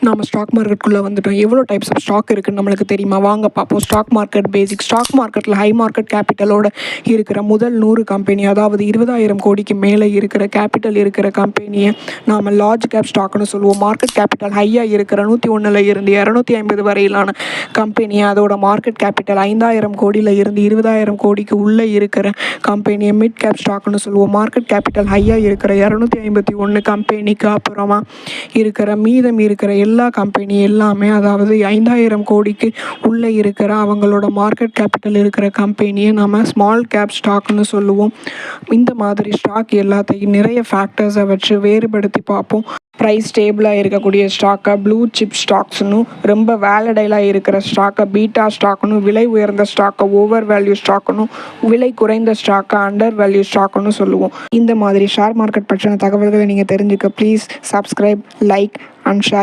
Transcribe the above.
நம்ம ஸ்டாக் மார்க்கெட்டுக்குள்ளே வந்துட்டோம். எவ்வளோ டைப்ஸ் ஆஃப் ஸ்டாக் இருக்குன்னு நம்மளுக்கு தெரியுமா? வாங்க பார்ப்போம். ஸ்டாக் மார்க்கெட் பேசிக். ஸ்டாக் மார்க்கெட்டில் ஹை மார்க்கெட் கேபிட்டலோட இருக்கிற முதல் 100 கம்பெனி, அதாவது 20,000 கோடிக்கு மேலே இருக்கிற கேபிட்டல் இருக்கிற கம்பெனியை நாம் லார்ஜ் கேப் ஸ்டாக்னு சொல்லுவோம். மார்க்கெட் கேபிட்டல் ஹையாக இருக்கிற 101 இருந்து 250 வரையிலான கம்பெனியை, அதோட மார்க்கெட் கேபிட்டல் 5,000 கோடியில் இருந்து 20,000 கோடிக்கு உள்ளே இருக்கிற கம்பெனியை மிட் கேப் ஸ்டாக்னு சொல்லுவோம். மார்க்கெட் கேபிட்டல் ஹையாக இருக்கிற 251 கம்பெனிக்கு அப்புறமா இருக்கிற மீதம் இருக்கிற எல்லா கம்பெனி எல்லாமே, அதாவது 5,000 கோடிக்கு உள்ளே இருக்கிற அவங்களோட மார்க்கெட் கேபிட்டல் இருக்கிற கம்பெனியை நம்ம ஸ்மால் கேப் ஸ்டாக்னு சொல்லுவோம். இந்த மாதிரி ஸ்டாக் எல்லாத்தையும் நிறைய ஃபேக்டர்ஸை வச்சு வேறுபடுத்தி பார்ப்போம். ப்ரைஸ் ஸ்டேபிளாக இருக்கக்கூடிய ஸ்டாக்கை ப்ளூ சிப் ஸ்டாக்ஸ்னு, ரொம்ப வேலடைலாக இருக்கிற ஸ்டாக்கை பீட்டா ஸ்டாக்னு, விலை உயர்ந்த ஸ்டாக்கை ஓவர் வேல்யூ ஸ்டாக்னு, விலை குறைந்த ஸ்டாக்கை அண்டர் வேல்யூ ஸ்டாக்னு சொல்லுவோம். இந்த மாதிரி ஷேர் மார்க்கெட் பற்றின தகவல்களை நீங்கள் தெரிஞ்சுக்க please subscribe, like and share.